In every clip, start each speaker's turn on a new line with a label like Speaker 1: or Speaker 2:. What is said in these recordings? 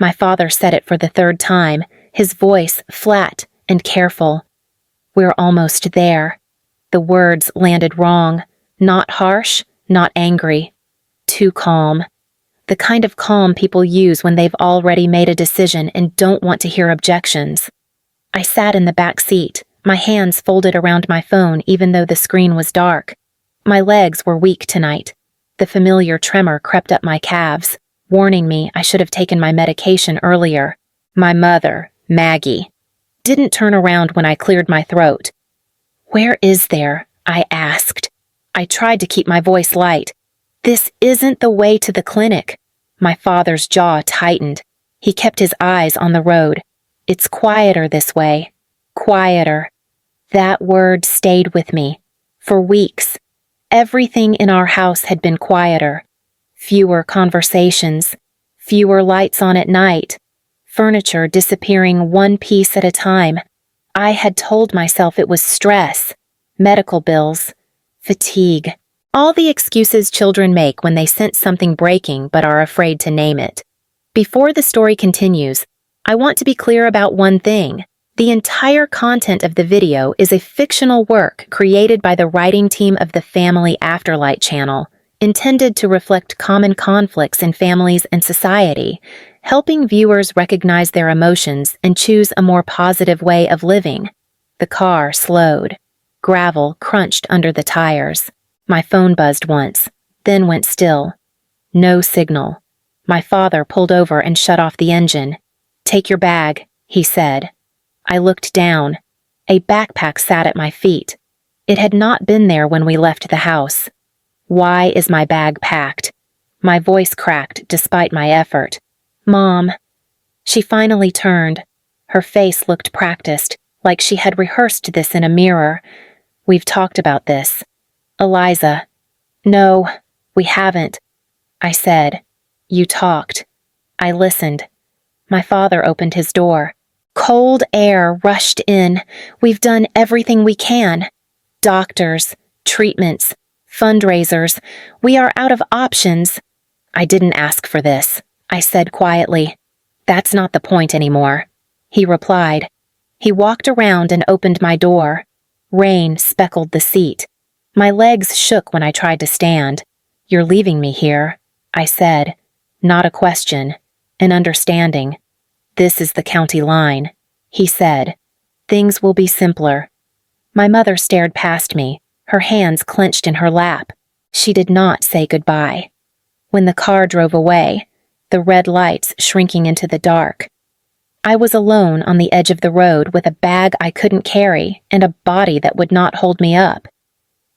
Speaker 1: My father said it for the third time, his voice flat and careful. "We're almost there." The words landed wrong, not harsh, not angry. Too calm. The kind of calm people use when they've already made a decision and don't want to hear objections. I sat in the back seat, my hands folded around my phone even though the screen was dark. My legs were weak tonight. The familiar tremor crept up my calves, warning me I should have taken my medication earlier. My mother, Maggie, didn't turn around when I cleared my throat. "Where is there?" I asked. I tried to keep my voice light. "This isn't the way to the clinic." My father's jaw tightened. He kept his eyes on the road. "It's quieter this way." Quieter. That word stayed with me. For weeks, everything in our house had been quieter. Fewer conversations, fewer lights on at night, furniture disappearing one piece at a time. I had told myself it was stress, medical bills, fatigue, all the excuses children make when they sense something breaking but are afraid to name it. Before the story continues, I want to be clear about one thing. The entire content of the video is a fictional work created by the writing team of the Family Afterlight channel, intended to reflect common conflicts in families and society, helping viewers recognize their emotions and choose a more positive way of living. The car slowed. Gravel crunched under the tires. My phone buzzed once, then went still. No signal. My father pulled over and shut off the engine. "Take your bag," he said. I looked down. A backpack sat at my feet. It had not been there when we left the house. "Why is my bag packed?" My voice cracked despite my effort. "Mom." She finally turned. Her face looked practiced, like she had rehearsed this in a mirror. "We've talked about this." "Eliza." "No, we haven't," I said. "You talked." I listened. My father opened his door. Cold air rushed in. "We've done everything we can. Doctors, treatments, fundraisers. We are out of options." "I didn't ask for this," I said quietly. "That's not the point anymore," he replied. He walked around and opened my door. Rain speckled the seat. My legs shook when I tried to stand. "You're leaving me here," I said. Not a question, an understanding. "This is the county line," he said. "Things will be simpler." My mother stared past me, her hands clenched in her lap. She did not say goodbye. When the car drove away, the red lights shrinking into the dark, I was alone on the edge of the road with a bag I couldn't carry and a body that would not hold me up.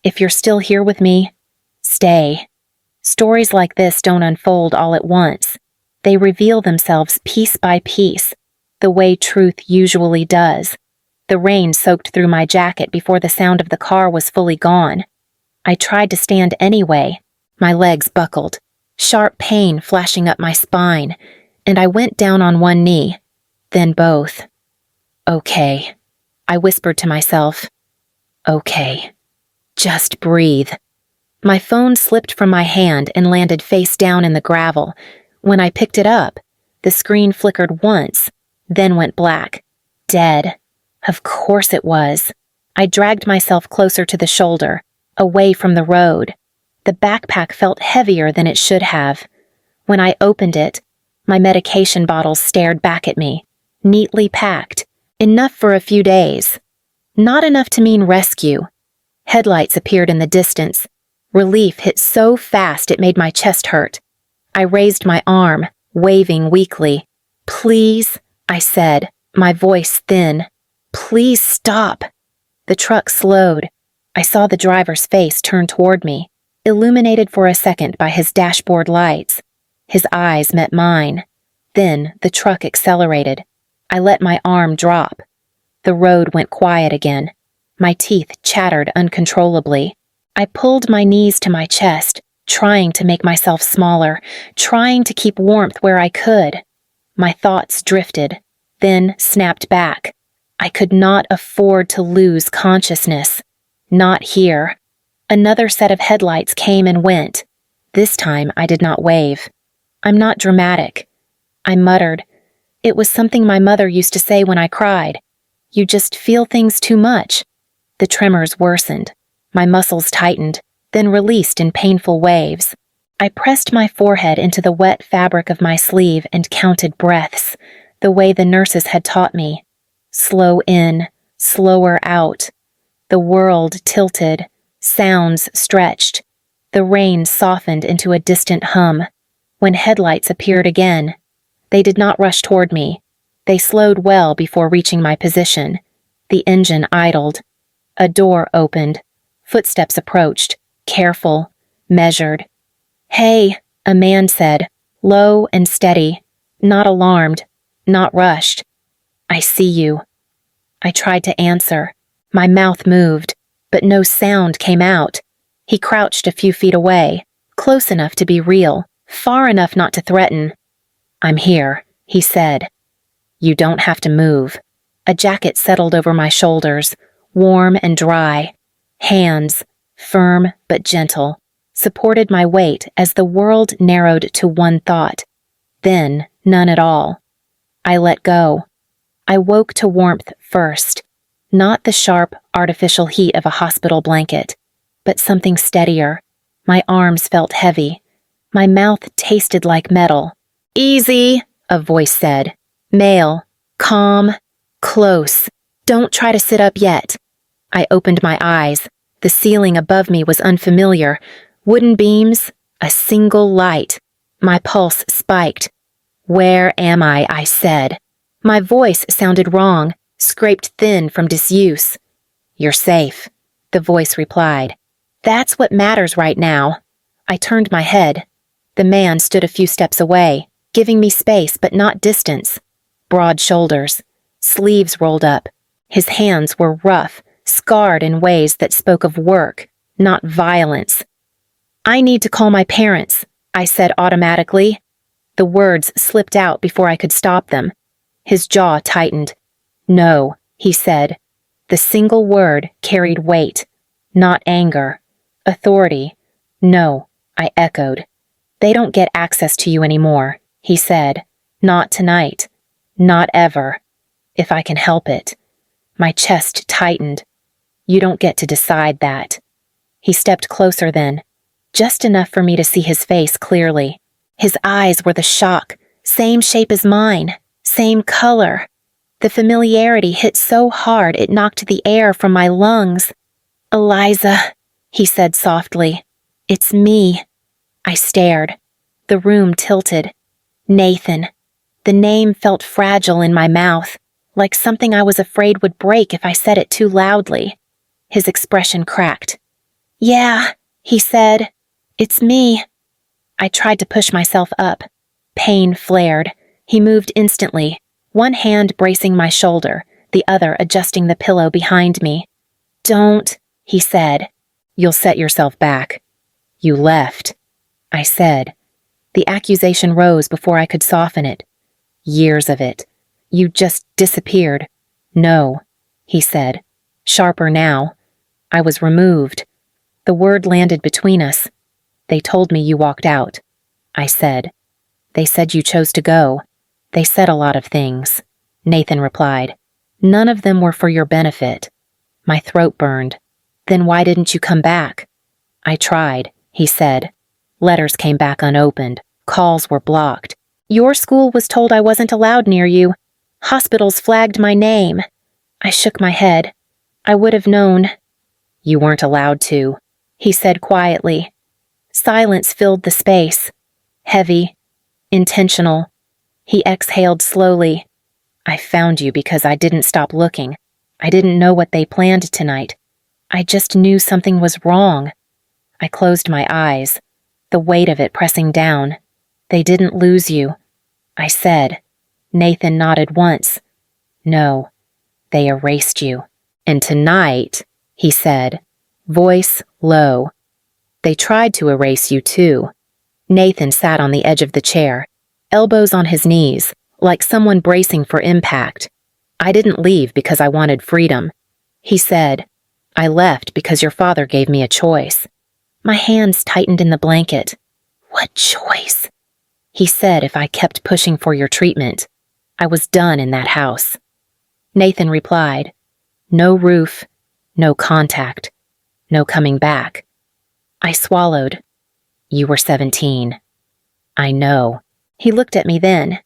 Speaker 1: If you're still here with me, stay. Stories like this don't unfold all at once. They reveal themselves piece by piece, the way truth usually does. The rain soaked through my jacket before the sound of the car was fully gone. I tried to stand anyway. My legs buckled, sharp pain flashing up my spine, and I went down on one knee, then both. "Okay," I whispered to myself. "Okay. Just breathe." My phone slipped from my hand and landed face down in the gravel. When I picked it up, the screen flickered once, then went black. Dead. Of course it was. I dragged myself closer to the shoulder, away from the road. The backpack felt heavier than it should have. When I opened it, my medication bottles stared back at me, neatly packed, enough for a few days. Not enough to mean rescue. Headlights appeared in the distance. Relief hit so fast it made my chest hurt. I raised my arm, waving weakly. "Please," I said, my voice thin. "Please stop." The truck slowed. I saw the driver's face turn toward me, illuminated for a second by his dashboard lights. His eyes met mine. Then the truck accelerated. I let my arm drop. The road went quiet again. My teeth chattered uncontrollably. I pulled my knees to my chest, trying to make myself smaller, trying to keep warmth where I could. My thoughts drifted, then snapped back. I could not afford to lose consciousness. Not here. Another set of headlights came and went. This time I did not wave. "I'm not dramatic." I muttered, It was something my mother used to say when I cried. You just feel things too much. The tremors worsened. My muscles tightened, then released in painful waves. I pressed my forehead into the wet fabric of my sleeve and counted breaths, the way the nurses had taught me. Slow in, slower out. The world tilted, sounds stretched. The rain softened into a distant hum. When headlights appeared again, they did not rush toward me. They slowed well before reaching my position. The engine idled. A door opened. Footsteps approached, careful, measured. "Hey," a man said, low and steady, not alarmed, not rushed. "I see you." I tried to answer. My mouth moved, but no sound came out. He crouched a few feet away, close enough to be real, far enough not to threaten. "I'm here," he said. "You don't have to move." A jacket settled over my shoulders, warm and dry. Hands, firm but gentle, supported my weight as the world narrowed to one thought. Then, none at all. I let go. I woke to warmth first, not the sharp, artificial heat of a hospital blanket, but something steadier. My arms felt heavy. My mouth tasted like metal. "Easy," a voice said. Male, calm, close. "Don't try to sit up yet." I opened my eyes. The ceiling above me was unfamiliar. Wooden beams, a single light. My pulse spiked. "Where am I said. My voice sounded wrong, scraped thin from disuse. "You're safe," the voice replied. "That's what matters right now." I turned my head. The man stood a few steps away, giving me space but not distance. Broad shoulders, sleeves rolled up. His hands were rough, scarred in ways that spoke of work, not violence. "I need to call my parents," I said automatically. The words slipped out before I could stop them. His jaw tightened. "No," he said. The single word carried weight, not anger. Authority. "No," I echoed. "They don't get access to you anymore," he said. "Not tonight. Not ever. If I can help it." My chest tightened. "You don't get to decide that." He stepped closer then, just enough for me to see his face clearly. His eyes were the shock, same shape as mine, same color. The familiarity hit so hard it knocked the air from my lungs. "Eliza," he said softly. "It's me." I stared. The room tilted. Nathan. The name felt fragile in my mouth, like something I was afraid would break if I said it too loudly. His expression cracked. "Yeah," he said. "It's me." I tried to push myself up. Pain flared. He moved instantly, one hand bracing my shoulder, the other adjusting the pillow behind me. "Don't," he said. "You'll set yourself back." "You left," I said. The accusation rose before I could soften it. "Years of it. You just disappeared." "No," he said, sharper now. "I was removed." The word landed between us. "They told me you walked out," I said. "They said you chose to go. They said a lot of things," Nathan replied. "None of them were for your benefit." My throat burned. "Then why didn't you come back?" "I tried," he said. "Letters came back unopened. Calls were blocked. Your school was told I wasn't allowed near you. Hospitals flagged my name." I shook my head. "I would have known." "You weren't allowed to," he said quietly. Silence filled the space. Heavy. Intentional. He exhaled slowly. "I found you because I didn't stop looking. I didn't know what they planned tonight. I just knew something was wrong." I closed my eyes, the weight of it pressing down. "They didn't lose you," I said. Nathan nodded once. "No, they erased you. And tonight," he said, voice low, "they tried to erase you too." Nathan sat on the edge of the chair, elbows on his knees, like someone bracing for impact. "I didn't leave because I wanted freedom," he said. "I left because your father gave me a choice." My hands tightened in the blanket. "What choice?" He said if I kept pushing for your treatment. I was done in that house. Nathan replied, "No roof, no contact, no coming back." I swallowed. "You were 17. I know." He looked at me then.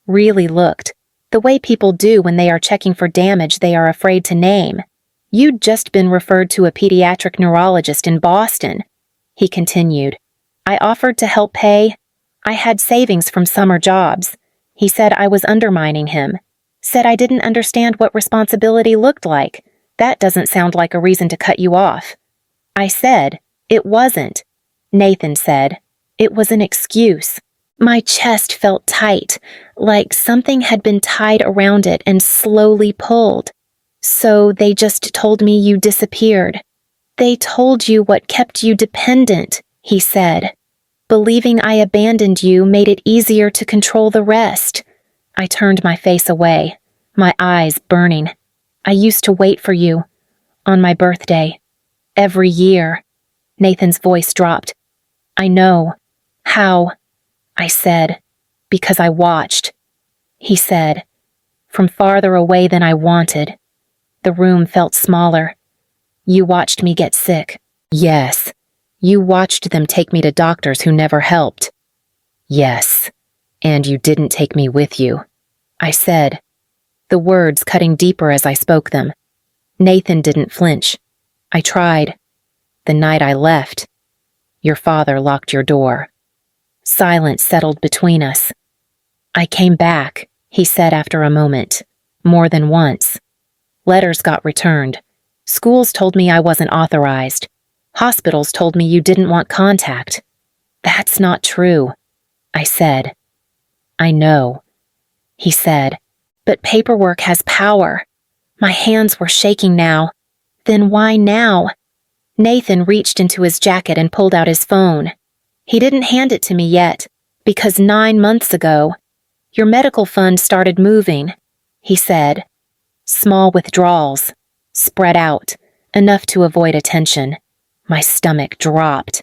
Speaker 1: Really looked. The way people do when they are checking for damage they are afraid to name. "You'd just been referred to a pediatric neurologist in Boston." He continued. "I offered to help pay. I had savings from summer jobs." He said I was undermining him. Said I didn't understand what responsibility looked like. That doesn't sound like a reason to cut you off. I said, "It wasn't." Nathan said, "It was an excuse." My chest felt tight, like something had been tied around it and slowly pulled. "So they just told me you disappeared. They told you what kept you dependent," he said. "Believing I abandoned you made it easier to control the rest." I turned my face away, my eyes burning. "I used to wait for you. On my birthday. Every year." Nathan's voice dropped. "I know. How?" I said, "Because I watched." He said, "From farther away than I wanted." The room felt smaller. "You watched me get sick." "Yes." "You watched them take me to doctors who never helped." "Yes. And you didn't take me with you." I said, the words cutting deeper as I spoke them. Nathan didn't flinch. I tried. "The night I left, your father locked your door." Silence settled between us. "I came back," he said after a moment, "more than once. Letters got returned. Schools told me I wasn't authorized. Hospitals told me you didn't want contact." "That's not true," I said. "I know," he said, "but paperwork has power." My hands were shaking now. "Then why now?" Nathan reached into his jacket and pulled out his phone. He didn't hand it to me yet, because 9 months ago, your medical fund started moving, he said. Small withdrawals, spread out, enough to avoid attention. My stomach dropped.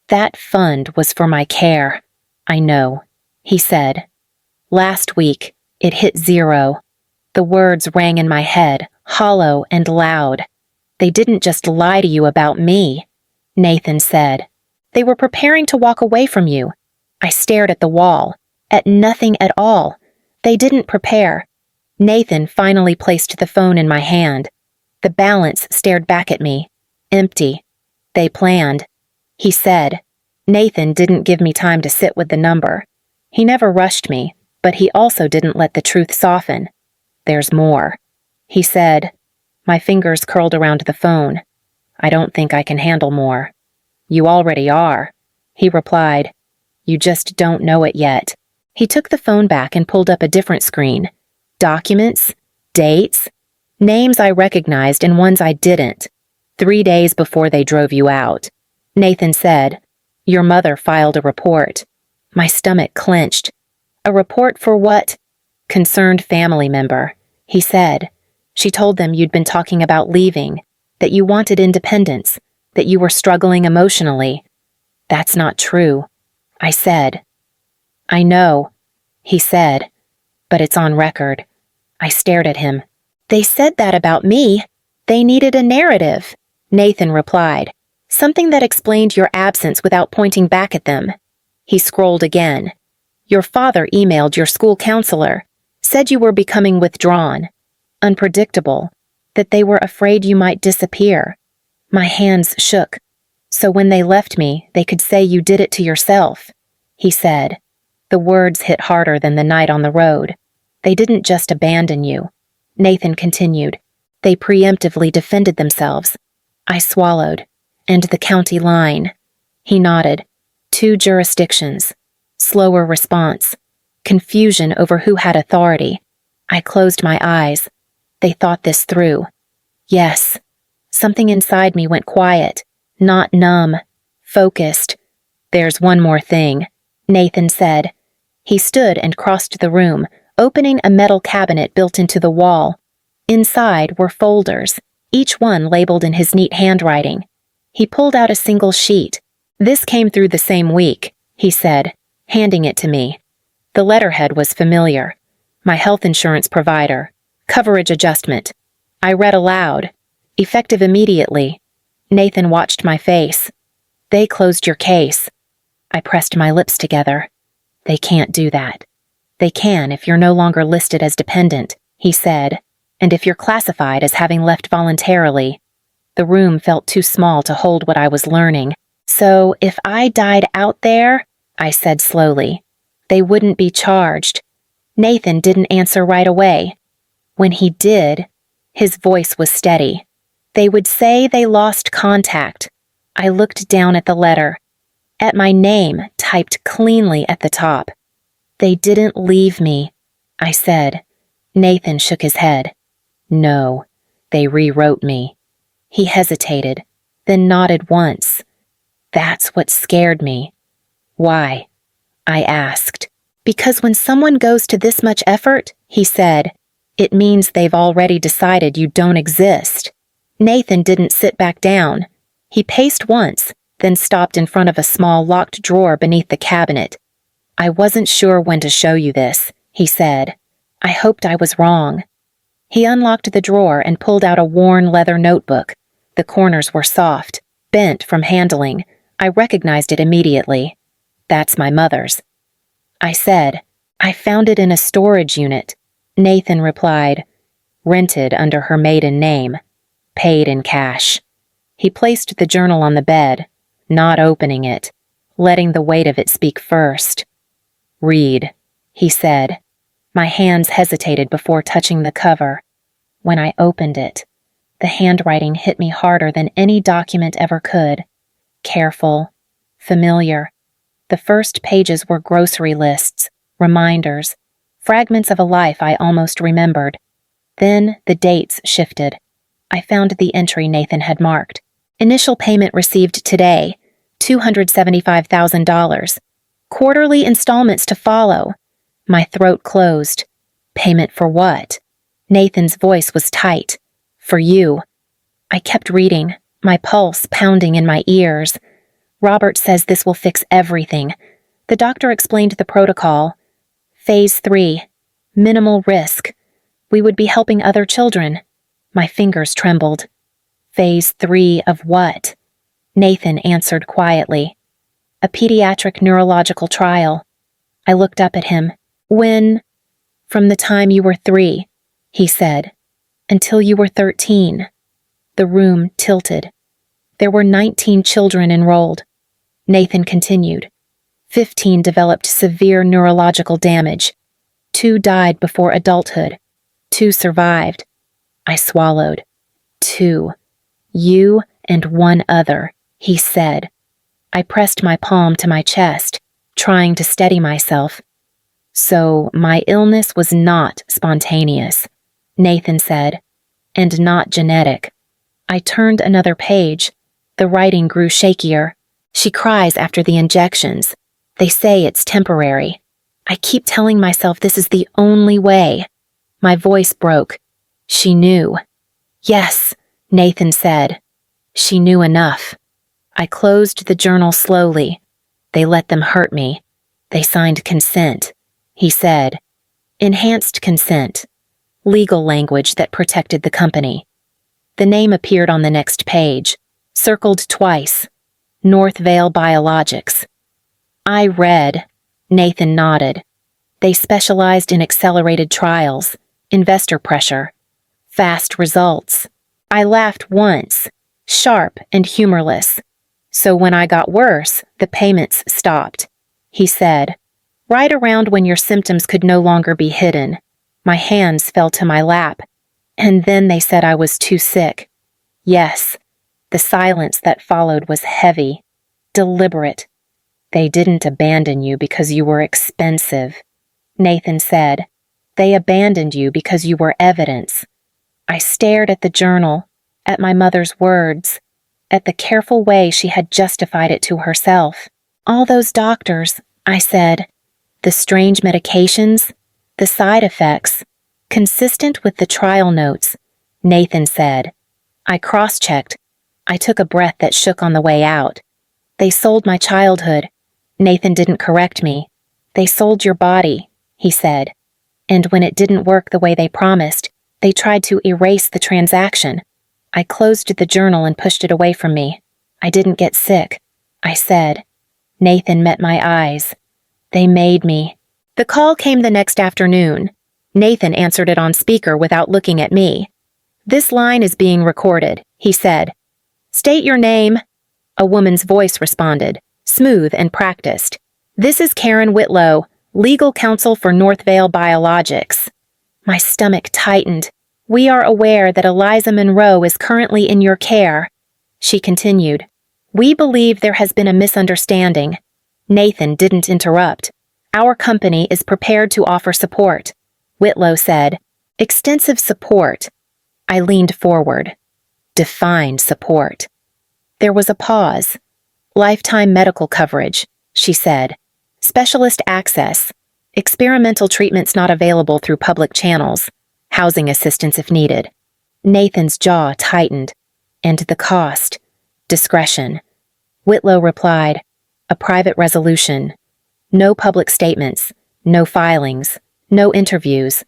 Speaker 1: "That fund was for my care." "I know," he said. "Last week, it hit 0. The words rang in my head, hollow and loud. "They didn't just lie to you about me," Nathan said. "They were preparing to walk away from you." I stared at the wall, at nothing at all. They didn't prepare. Nathan finally placed the phone in my hand. The balance stared back at me. Empty. "They planned," he said. Nathan didn't give me time to sit with the number. He never rushed me, but he also didn't let the truth soften. "There's more," he said. My fingers curled around the phone. "I don't think I can handle more." "You already are," he replied. "You just don't know it yet." He took the phone back and pulled up a different screen. Documents, dates, names I recognized and ones I didn't. 3 days before they drove you out. Nathan said, "Your mother filed a report." My stomach clenched. "A report for what?" "Concerned family member," he said. "She told them you'd been talking about leaving, that you wanted independence, that you were struggling emotionally." "That's not true," I said. "I know," he said, "but it's on record." I stared at him. "They said that about me. They needed a narrative," Nathan replied. "Something that explained your absence without pointing back at them." He scrolled again. "Your father emailed your school counselor, said you were becoming withdrawn, unpredictable, that they were afraid you might disappear." My hands shook. "So when they left me, they could say you did it to yourself," he said. The words hit harder than the night on the road. "They didn't just abandon you," Nathan continued. "They preemptively defended themselves." I swallowed. "And the county line?" He nodded. 2 jurisdictions. Slower response. Confusion over who had authority. I closed my eyes. They thought this through. Yes. Something inside me went quiet, not numb, focused. "There's one more thing," Nathan said. He stood and crossed the room, opening a metal cabinet built into the wall. Inside were folders, each one labeled in his neat handwriting. He pulled out a single sheet. "This came through the same week," he said, handing it to me. The letterhead was familiar. My health insurance provider. Coverage adjustment. I read aloud. Effective immediately. Nathan watched my face. They closed your case. I pressed my lips together. They can't do that. They can if you're no longer listed as dependent, he said, and if you're classified as having left voluntarily. The room felt too small to hold what I was learning. So if I died out there, I said slowly, they wouldn't be charged. Nathan didn't answer right away. When he did, his voice was steady. They would say they lost contact. I looked down at the letter, at my name typed cleanly at the top. They didn't leave me, I said. Nathan shook his head. No, they rewrote me. He hesitated, then nodded once. That's what scared me. Why? I asked. Because when someone goes to this much effort, he said, it means they've already decided you don't exist. Nathan didn't sit back down. He paced once, then stopped in front of a small locked drawer beneath the cabinet. I wasn't sure when to show you this, he said. I hoped I was wrong. He unlocked the drawer and pulled out a worn leather notebook. The corners were soft, bent from handling. I recognized it immediately. That's my mother's. I said, I found it in a storage unit. Nathan replied, rented under her maiden name, paid in cash. He placed the journal on the bed, not opening it, letting the weight of it speak first. Read, he said. My hands hesitated before touching the cover. When I opened it, the handwriting hit me harder than any document ever could. Careful, familiar. The first pages were grocery lists, reminders, fragments of a life I almost remembered. Then the dates shifted. I found the entry Nathan had marked. Initial payment received today, $275,000. Quarterly installments to follow. My throat closed. Payment for what? Nathan's voice was tight. For you. I kept reading, my pulse pounding in my ears. Robert says this will fix everything. The doctor explained the protocol. Phase 3. Minimal risk. We would be helping other children. My fingers trembled. Phase 3 of what? Nathan answered quietly. A pediatric neurological trial. I looked up at him. When? From the time you were 3, he said, until you were 13. The room tilted. There were 19 children enrolled. Nathan continued. 15 developed severe neurological damage. 2 died before adulthood. 2 survived. I swallowed. 2. You and 1 other, he said. I pressed my palm to my chest, trying to steady myself. So my illness was not spontaneous, Nathan said, and not genetic. I turned another page. The writing grew shakier. She cries after the injections. They say it's temporary. I keep telling myself this is the only way. My voice broke. She knew. Yes, Nathan said. She knew enough. I closed the journal slowly. They let them hurt me. They signed consent, he said. Enhanced consent. Legal language that protected the company. The name appeared on the next page, circled twice. Northvale Biologics. I read. Nathan nodded. They specialized in accelerated trials, investor pressure, fast results. I laughed once, sharp and humorless. So when I got worse, the payments stopped. He said, right around when your symptoms could no longer be hidden. My hands fell to my lap, and then they said I was too sick. Yes, the silence that followed was heavy, deliberate. They didn't abandon you because you were expensive. Nathan said, they abandoned you because you were evidence. I stared at the journal, at my mother's words, at the careful way she had justified it to herself. All those doctors, I said, the strange medications, the side effects, consistent with the trial notes, Nathan said. I cross-checked. I took a breath that shook on the way out. They sold my childhood. Nathan didn't correct me. They sold your body, he said. And when it didn't work the way they promised, they tried to erase the transaction. I closed the journal and pushed it away from me. I didn't get sick, I said. Nathan met my eyes. They made me. The call came the next afternoon. Nathan answered it on speaker without looking at me. "This line is being recorded," he said. "State your name." A woman's voice responded, smooth and practiced. "This is Karen Whitlow, legal counsel for Northvale Biologics." My stomach tightened. "We are aware that Eliza Monroe is currently in your care." She continued, "We believe there has been a misunderstanding." Nathan didn't interrupt. "Our company is prepared to offer support," Whitlow said. "Extensive support." I leaned forward. Define support. There was a pause. "Lifetime medical coverage," she said. "Specialist access. Experimental treatments not available through public channels. Housing assistance if needed." Nathan's jaw tightened. "And the cost?" "Discretion." Whitlow replied, "A private resolution. No public statements. No filings. No interviews."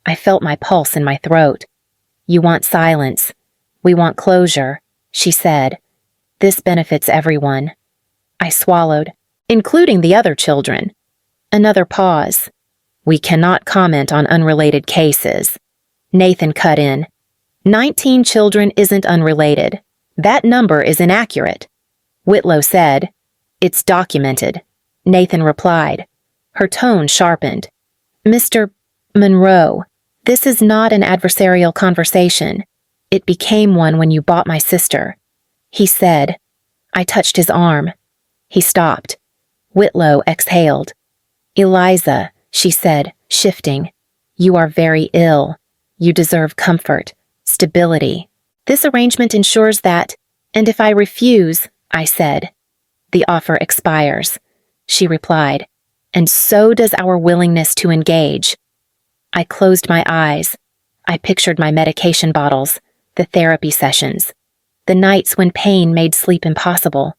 Speaker 1: I felt my pulse in my throat. "You want silence. We want closure," she said. "This benefits everyone." I swallowed, including the other children. Another pause. "We cannot comment on unrelated cases." Nathan cut in. 19 children isn't unrelated. That number is inaccurate. Whitlow said, "It's documented." Nathan replied. Her tone sharpened. "Mr. Monroe, this is not an adversarial conversation. It became one when you bought my sister." He said. I touched his arm. He stopped. Whitlow exhaled. "Eliza," she said, shifting, "you are very ill. You deserve comfort, stability. This arrangement ensures that, and if I refuse," I said. "The offer expires," she replied, "and so does our willingness to engage." I closed my eyes. I pictured my medication bottles, the therapy sessions, the nights when pain made sleep impossible.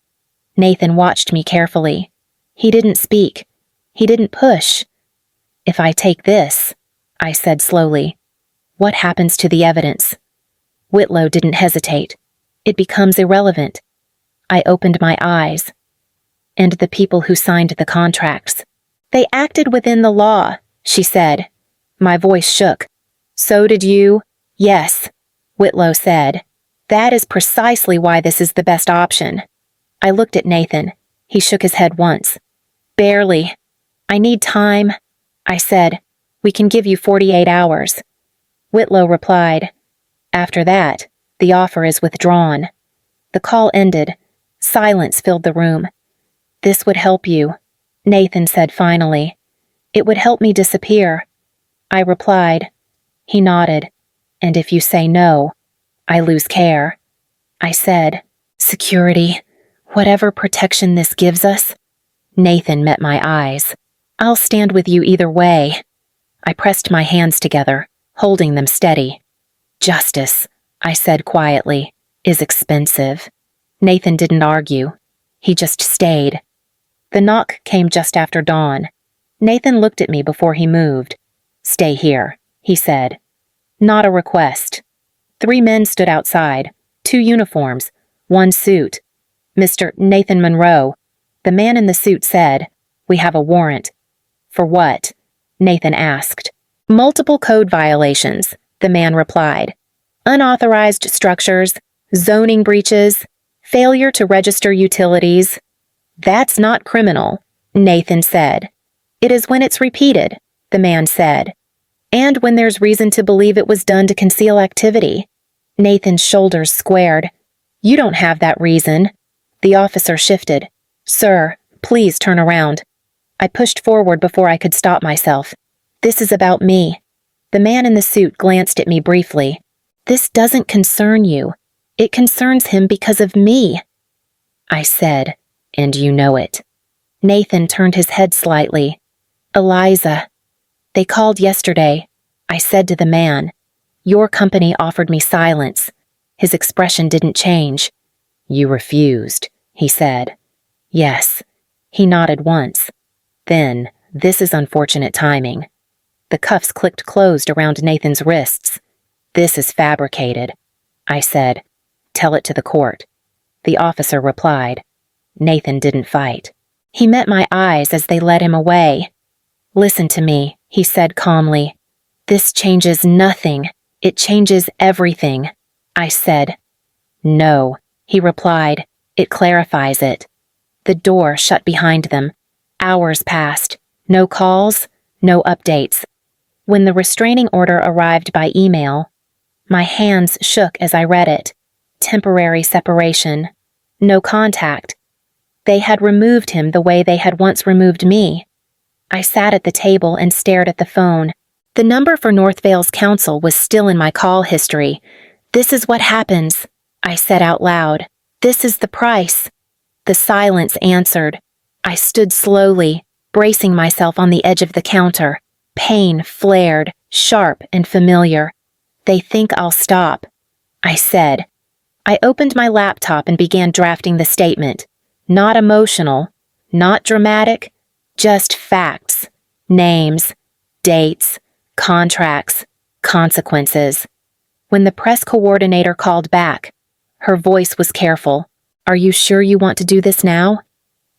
Speaker 1: Nathan watched me carefully. He didn't speak. He didn't push. "If I take this," I said slowly, "what happens to the evidence?" Whitlow didn't hesitate. "It becomes irrelevant." I opened my eyes. "And the people who signed the contracts. They acted within the law," she said. My voice shook. "So did you?" "Yes," Whitlow said. "That is precisely why this is the best option." I looked at Nathan. He shook his head once. "Barely. I need time," I said. "We can give you 48 hours." Whitlow replied, "After that, the offer is withdrawn." The call ended. Silence filled the room. "This would help you," Nathan said finally. "It would help me disappear." I replied. He nodded. "And if you say no, I lose care." I said, "Security, whatever protection this gives us." Nathan met my eyes. "I'll stand with you either way." I pressed my hands together, holding them steady. "Justice," I said quietly, "is expensive." Nathan didn't argue. He just stayed. The knock came just after dawn. Nathan looked at me before he moved. "Stay here," he said. Not a request. 3 men stood outside, 2 uniforms, 1 suit. "Mr. Nathan Monroe," the man in the suit said, "We have a warrant." "For what?" Nathan asked. "Multiple code violations," the man replied. "Unauthorized structures, zoning breaches, failure to register utilities." "That's not criminal," Nathan said. "It is when it's repeated," the man said. "And when there's reason to believe it was done to conceal activity." Nathan's shoulders squared. "You don't have that reason." The officer shifted. "Sir, please turn around." I pushed forward before I could stop myself. "This is about me." The man in the suit glanced at me briefly. "This doesn't concern you. It concerns him because of me." I said, "And you know it." Nathan turned his head slightly. "Eliza. They called yesterday." I said to the man, "Your company offered me silence." His expression didn't change. "You refused," he said. "Yes." He nodded once. "Then, this is unfortunate timing." The cuffs clicked closed around Nathan's wrists. "This is fabricated," I said. "Tell it to the court." The officer replied. Nathan didn't fight. He met my eyes as they led him away. "Listen to me," he said calmly. "This changes nothing. It changes everything," I said. "No," he replied. "It clarifies it." The door shut behind them. Hours passed. No calls, no updates. When the restraining order arrived by email, my hands shook as I read it. Temporary separation. No contact. They had removed him the way they had once removed me. I sat at the table and stared at the phone. The number for North Vale's counsel was still in my call history. "This is what happens," I said out loud. "This is the price." The silence answered. I stood slowly, bracing myself on the edge of the counter. Pain flared, sharp and familiar. "They think I'll stop," I said. I opened my laptop and began drafting the statement. Not emotional, not dramatic, just facts, names, dates, contracts, consequences. When the press coordinator called back, her voice was careful. "Are you sure you want to do this now?"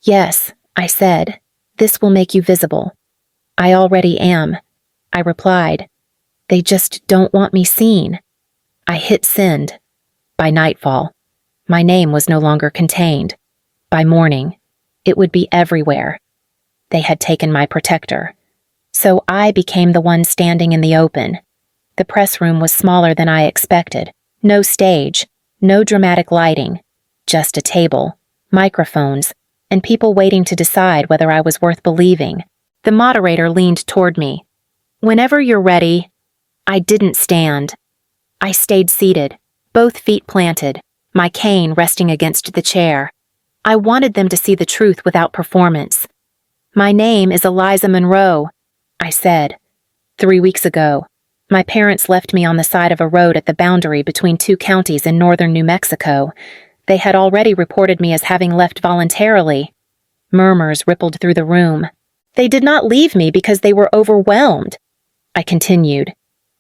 Speaker 1: "Yes," I said. "This will make you visible." "I already am," I replied. "They just don't want me seen." I hit send. By nightfall, my name was no longer contained. By morning, it would be everywhere. They had taken my protector. So I became the one standing in the open. The press room was smaller than I expected. No stage, no dramatic lighting, just a table, microphones, and people waiting to decide whether I was worth believing. The moderator leaned toward me. "Whenever you're ready." I didn't stand. I stayed seated, both feet planted, my cane resting against the chair. I wanted them to see the truth without performance. "My name is Eliza Monroe," I said. 3 weeks ago, my parents left me on the side of a road at the boundary between 2 counties in northern New Mexico. They had already reported me as having left voluntarily. Murmurs rippled through the room. "They did not leave me because they were overwhelmed," I continued.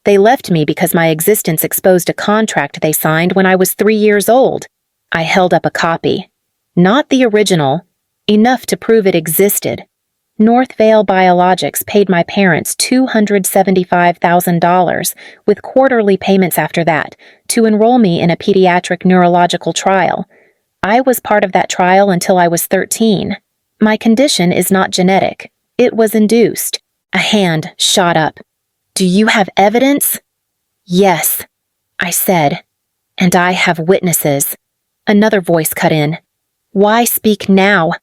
Speaker 1: "They left me because my existence exposed a contract they signed when I was 3 years old." I held up a copy. Not the original, enough to prove it existed. North Vale Biologics paid my parents $275,000, with quarterly payments after that, to enroll me in a pediatric neurological trial. I was part of that trial until I was 13. My condition is not genetic. It was induced. A hand shot up. "Do you have evidence?" "Yes," I said. "And I have witnesses." Another voice cut in. "Why speak now?"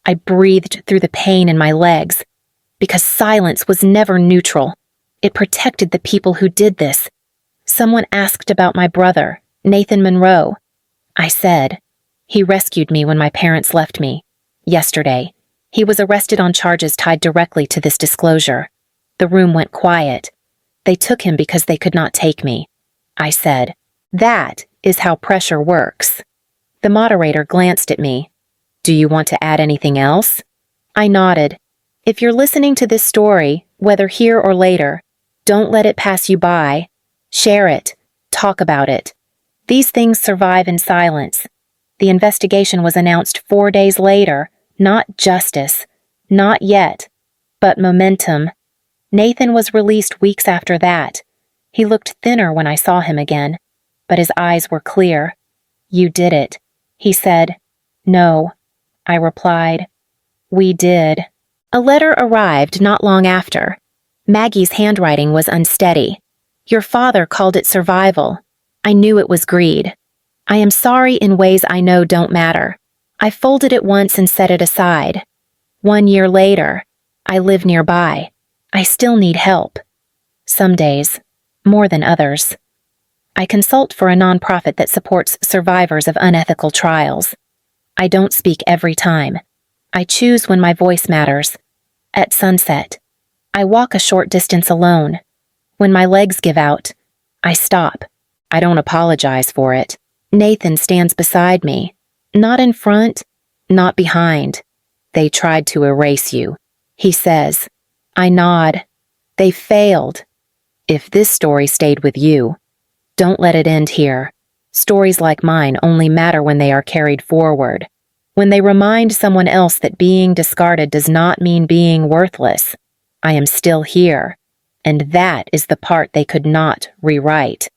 Speaker 1: I breathed through the pain in my legs. Because silence was never neutral. It protected the people who did this. Someone asked about my brother, Nathan Monroe. I said. He rescued me when my parents left me. Yesterday, he was arrested on charges tied directly to this disclosure. The room went quiet. They took him because they could not take me. I said. That is how pressure works. The moderator glanced at me. "Do you want to add anything else?" I nodded. "If you're listening to this story, whether here or later, don't let it pass you by. Share it. Talk about it. These things survive in silence. The investigation was announced 4 days later. Not justice. Not yet. But momentum. Nathan was released weeks after that. He looked thinner when I saw him again, but his eyes were clear. You did it," he said. "No," I replied. "We did." A letter arrived not long after. Maggie's handwriting was unsteady. Your father called it survival. I knew it was greed. I am sorry in ways I know don't matter. I folded it once and set it aside. 1 year later, I live nearby. I still need help. Some days, more than others. I consult for a nonprofit that supports survivors of unethical trials. I don't speak every time. I choose when my voice matters. At sunset, I walk a short distance alone. When my legs give out, I stop. I don't apologize for it. Nathan stands beside me. Not in front, not behind. "They tried to erase you," he says. I nod. They failed. If this story stayed with you, don't let it end here. Stories like mine only matter when they are carried forward, when they remind someone else that being discarded does not mean being worthless. I am still here, and that is the part they could not rewrite.